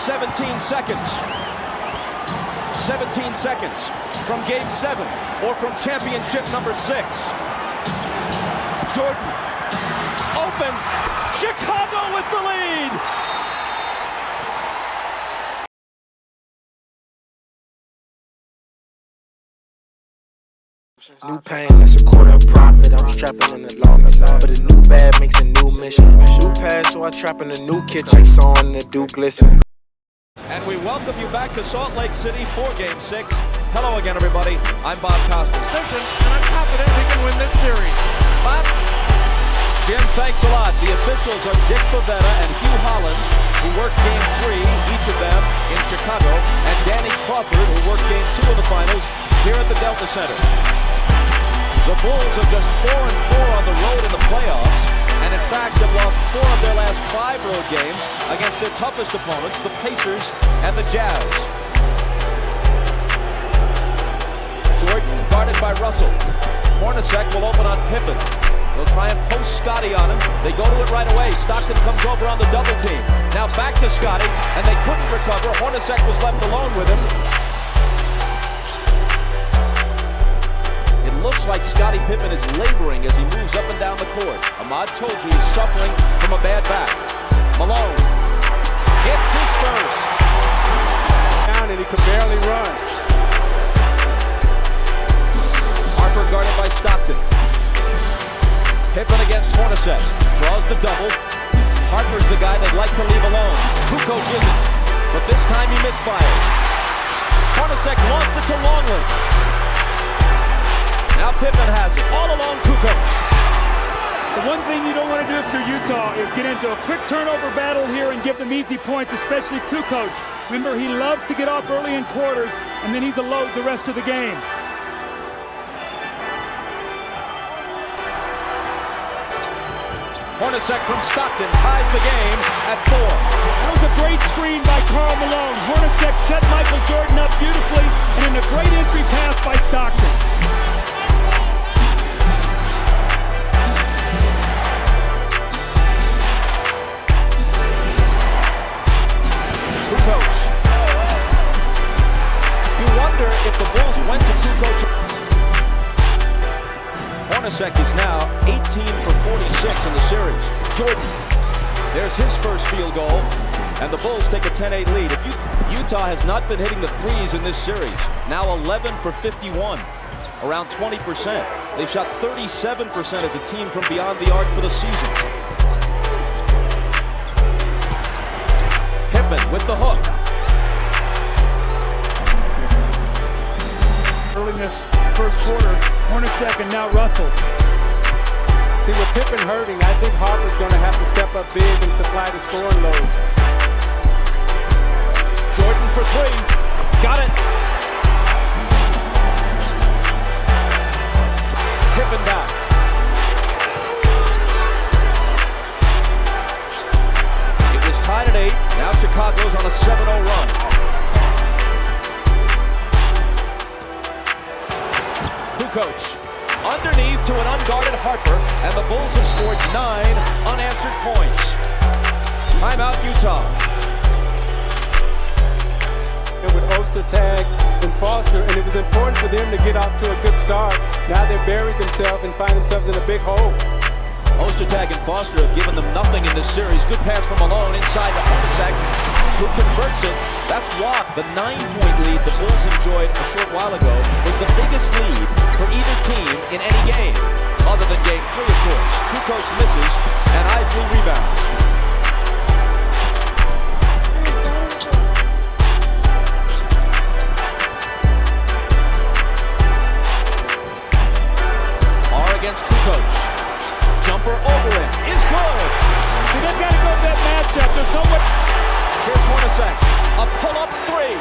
17 seconds. 17 seconds from Game 7 or from championship number 6. Jordan, open, Chicago with the lead! New pain, that's a quarter of profit. I was trapping in the long, but a new bag makes a new mission. New pad, so I trap in a new kitchen. Sawing the dew glisten. And we welcome you back to Salt Lake City for Game 6. Hello again, everybody. I'm Bob Costas. And I'm confident we can win this series. Bob? Jim, thanks a lot. The officials are Dick Pavetta and Hugh Hollins, who worked Game 3, each of them in Chicago, and Danny Crawford, who worked Game 2 of the finals here at the Delta Center. The Bulls are just 4-4 on the road in the playoffs, and in fact have lost 4 of their last 5 road games against their toughest opponents, the Pacers and the Jazz. Jordan guarded by Russell. Hornacek will open on Pippen. They'll try and post Scotty on him. They go to it right away. Stockton comes over on the double team. Now back to Scotty, and they couldn't recover. Hornacek was left alone with him. It looks like Scottie Pippen is laboring as he moves up and down the court. Ahmad told you he's suffering from a bad back. Malone gets his first. Down and he could barely run. Harper guarded by Stockton. Pippen against Hornacek. Draws the double. Harper's the guy they'd like to leave alone. Kukoc isn't. But this time he misfired. Hornacek lost it to Longley. Now Pippen has it. All alone Kukoc. The one thing you don't want to do if you're Utah is get into a quick turnover battle here and give them easy points, especially Kukoc. Remember, he loves to get off early in quarters, and then he's a load the rest of the game. Hornacek from Stockton ties the game at 4. That was a great screen by Karl Malone. Hornacek set Michael Jordan up beautifully, and in a great entry pass by Stockton. Kukoc. You wonder if the Bulls went to Kukoc. Hornacek is now 18 for 46 in the series. Jordan, there's his first field goal, and the Bulls take a 10-8 lead. Utah has not been hitting the threes in this series. Now 11 for 51, around 20%. They shot 37% as a team from beyond the arc for the season. Pippen with the hook. Early in this first quarter, Hornacek and now Russell. See, with Pippen hurting, I think Harper's going to have to step up big and supply the scoring load. Jordan for 3. Got it. Pippen back. It was tied at 8. Now Chicago's on a 7-0 run. Kukoc underneath to an unguarded Harper, and the Bulls have scored 9 unanswered points. Timeout, Utah. And with Ostertag and Foster, and it was important for them to get off to a good start. Now they've buried themselves and find themselves in a big hole. Ostertag and Foster have given them nothing in this series. Good pass from Malone inside to Hornacek, who converts it. That's why the 9-point lead the Bulls enjoyed a short while ago was the biggest lead for either team in any game, other than Game 3, of course. Kukoc misses, and Isley rebounds. R against Kukoc. Jumper over it is good. So they've got to go to that matchup. There's no way. Here's Hornacek, a pull-up 3.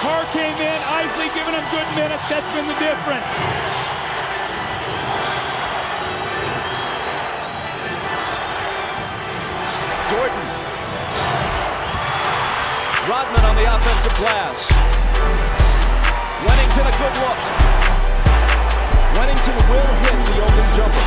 Carr came in, Isley giving him good minutes. That's been the difference. Jordan. Rodman on the offensive glass. Wennington a good look. Wennington will hit the open jumper.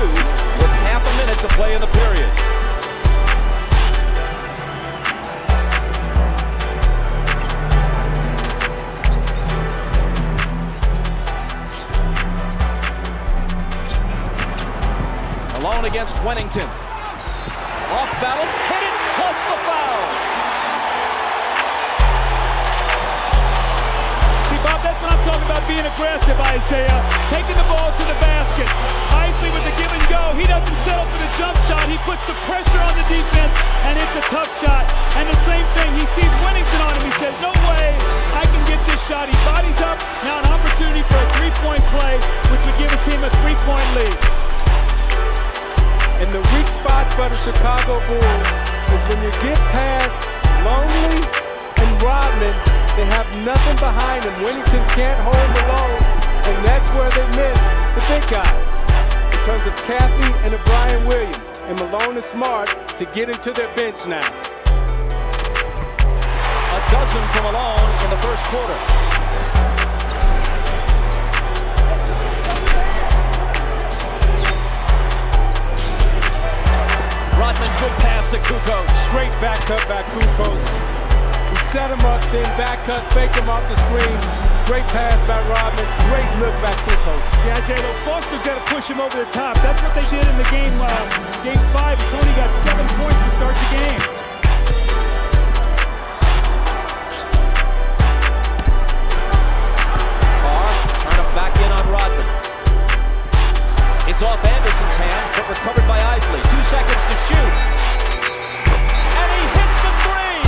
with half a minute to play in the period. Alone against Wennington. Off balance, hit it, plus the foul. See, Bob, that's what I'm talking about, being aggressive, Isaiah. Taking the ball to the basket. Isley with the give and go. He doesn't settle for the jump shot. He puts the pressure on the defense, and it's a tough shot. And the same thing, he sees Wennington on him. He says, no way, I can get this shot. He bodies up. Now an opportunity for a three-point play, which would give his team a three-point lead. And the weak spot for the Chicago Bulls is when you get past Longley and Rodman, they have nothing behind them. Wennington can't hold Malone, and that's where they miss the big guys in terms of Cathy and O'Brien Williams. And Malone is smart to get into their bench now. A dozen from Malone in the first quarter. Rodman, good pass to Kukoc. Great back cut by Kukoc. He set him up, then back cut, fake him off the screen. Great pass by Rodman. Great look by Kukoc. Yeah, J-Lo, Foster's got to push him over the top. That's what they did in the game 5. Tony got 7 points to start the game. Carr, turn it back in on Rodman. It's off Anderson's hands, but recovered by Isley. 2 seconds to shoot. And he hits the three!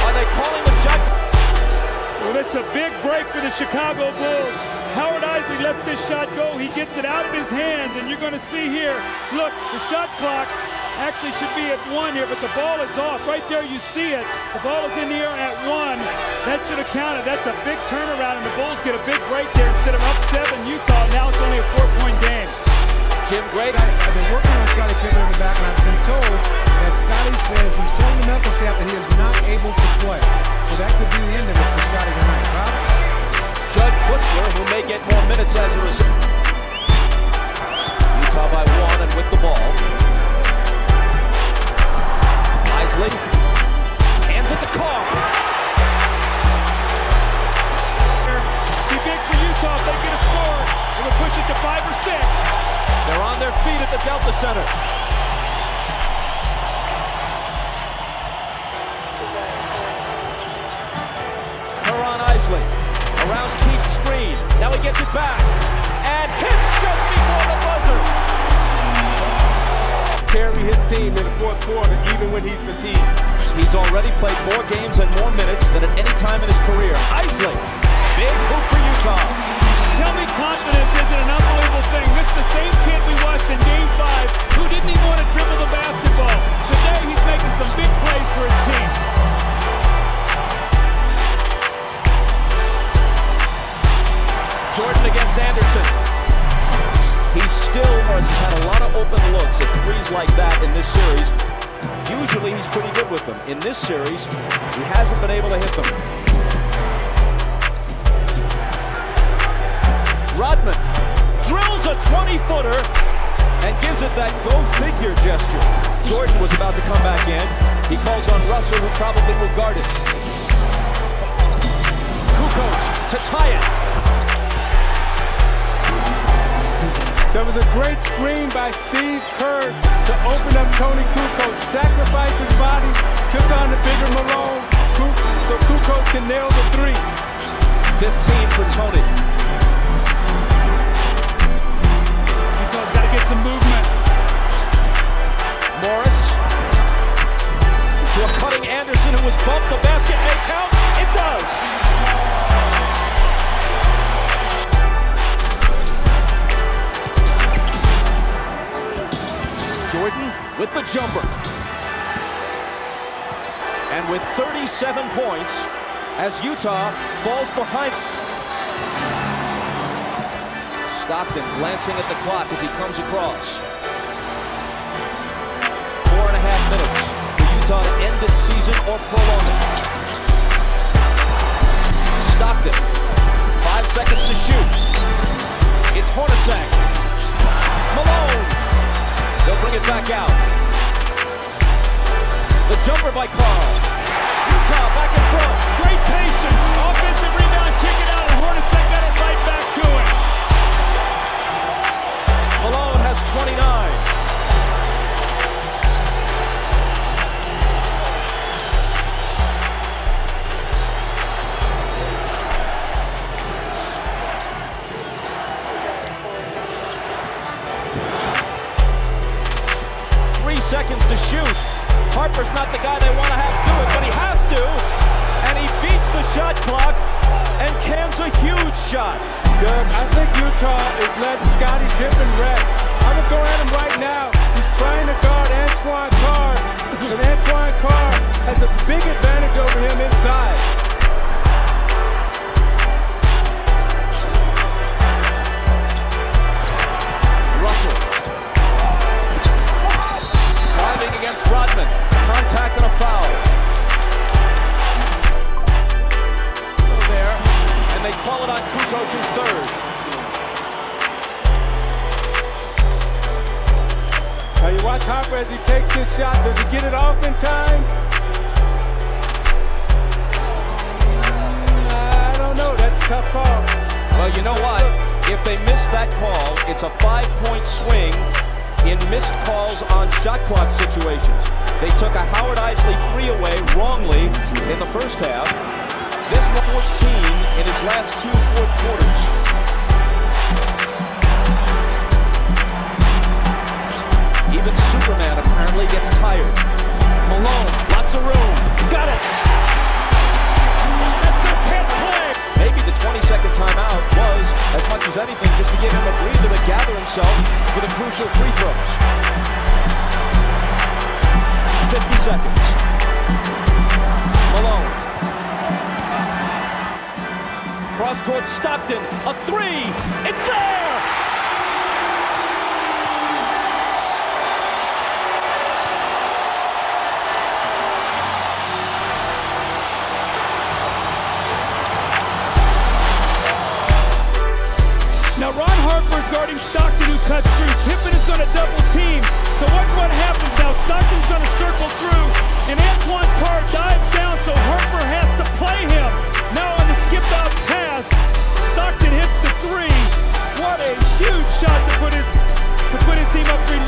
Are they calling the shot? Well, it's a big break for the Chicago Bulls. Howard Isley lets this shot go. He gets it out of his hands, and you're going to see here, look, the shot clock actually should be at 1 here, but the ball is off. Right there you see it. The ball is in the air at 1. That should have counted. That's a big turnaround, and the Bulls get a big break there. Instead of up 7 Utah, now it's only a 4-point game. Jim Gray. I've been working on Scottie Pippen in the back, and I've been told that Scottie says he's told the medical staff that he is not able to play. So that could be the end of it for Scottie tonight. Rob? Judd Bushler, who may get more minutes as a result. Utah by 1 and with the ball. Isley hands it to Carr. Be big for Utah if they get a score. It will push it to 5 or 6. They're on their feet at the Delta Center. Caron Isley around Keith's screen. Now he gets it back and hits just before the buzzer. Carry his team in the fourth quarter, even when he's fatigued. He's already played more games and more minutes than at any time in his career. Isley, big hoop for Utah. Tell me confidence isn't an unbelievable thing. This is the same kid we watched in Game 5 who didn't even want to dribble the basketball. Today he's making some big plays for his team. Jordan against Anderson. He still has had a lot of open looks at threes like that in this series. Usually he's pretty good with them. In this series, he hasn't been able to hit them. Rodman drills a 20-footer and gives it that go-figure gesture. Jordan was about to come back in. He calls on Russell, who probably will guard it. Kukoc to tie it. There was a great screen by Steve Kerr to open up Tony Kukoc. Sacrificed his body, took on the bigger Malone, so Kukoc can nail the 3. 15 for Tony. Utah's got to get some movement. Morris to a cutting Anderson, who was bumped. The basket may count. It does. Jordan with the jumper. And with 37 points as Utah falls behind. Stockton glancing at the clock as he comes across. 4.5 minutes for Utah to end this season or prolong it. Stockton, 5 5 seconds to shoot. It's Hornacek. Malone. They'll bring it back out. The jumper by Carl. Utah back in front. Great patience. Offensive rebound, kick it out, and Hornacek got it right back to him. Malone has 29. Seconds to shoot. Harper's not the guy they want to have do it, but he has to. And he beats the shot clock and cans a huge shot. Good. I think Utah is letting Scottie Pippen rest. I'm going to go at him right now. He's trying to guard Antoine Carr. And Antoine Carr has a big advantage over him inside. Rodman, contact and a foul. So there, and they call it on Kukoc's third. Now you watch Harper as he takes this shot. Does he get it off in time? I don't know. That's a tough call. Well, you know what? If they miss that call, it's a 5-point swing in missed calls on shot clock situations. They took a Howard Isley 3 away wrongly in the first half. This 14 in his last 2 fourth quarters. Even Superman apparently gets tired. Malone, lots of room. Got it! That's their pet play! Maybe the 20-second timeout was, as much as anything, just to give him a breather to gather himself for the crucial free throws. 50 seconds. Malone. Cross-court Stockton. A 3. It's there! Now Ron Harper is guarding Stockton, who cuts through. Pippen is going to double team. So watch what happens now. Stockton's going to circle through, and Antoine Carr dives down, so Harper has to play him. Now on the skip-out pass, Stockton hits the 3. What a huge shot to put his team up 3.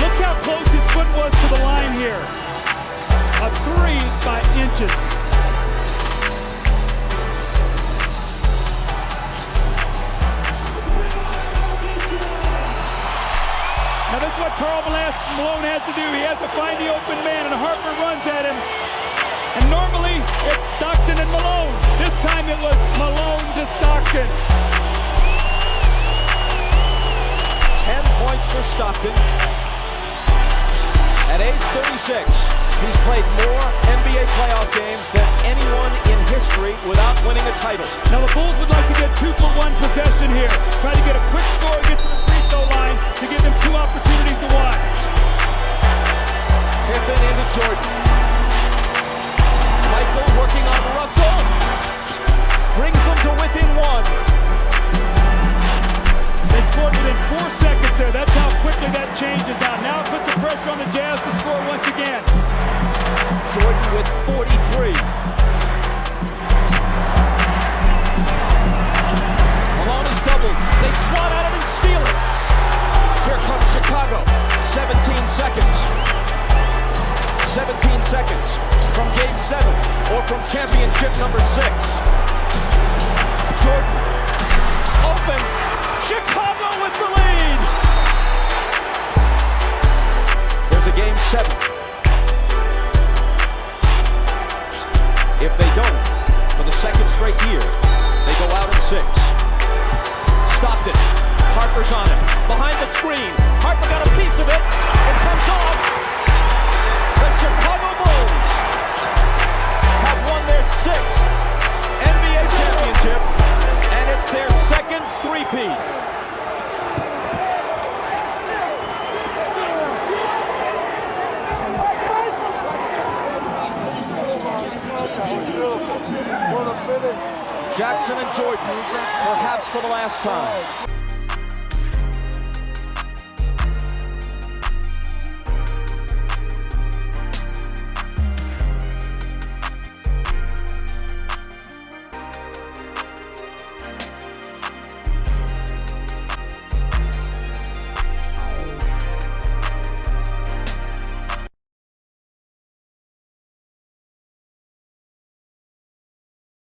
Look how close his foot was to the line here. A 3 by inches. Now this is what Karl Malone has to do. He has to find the open man, and Harper runs at him. And normally it's Stockton and Malone. This time it was Malone to Stockton. 10 points for Stockton. At age 36, he's played more NBA playoff games than anyone in history without winning a title. Now the Bulls would like to get 2 for 1 possession here. Try to get a quick score, get to the free throw line to give them 2 opportunities to watch. Pippen into Jordan. Michael working on Russell. Brings them to within 1. They scored within 4 seconds there. That's how quickly that changes now. Now it puts the pressure on the Jazz to score once again. Jordan with 43. Malone is doubled. They swat at it and steal it. Here comes Chicago. 17 seconds. 17 seconds from Game 7 or from championship number 6. Jordan open. Chicago with the lead. There's a Game 7. If they don't, for the second straight year, they go out in 6. Stockton. Harper's on it. Behind the screen. Harper got a piece of it. It comes off. The Chicago Bulls have won their 6th NBA championship, and it's their second three-peat. Jackson and Jordan, perhaps for the last time.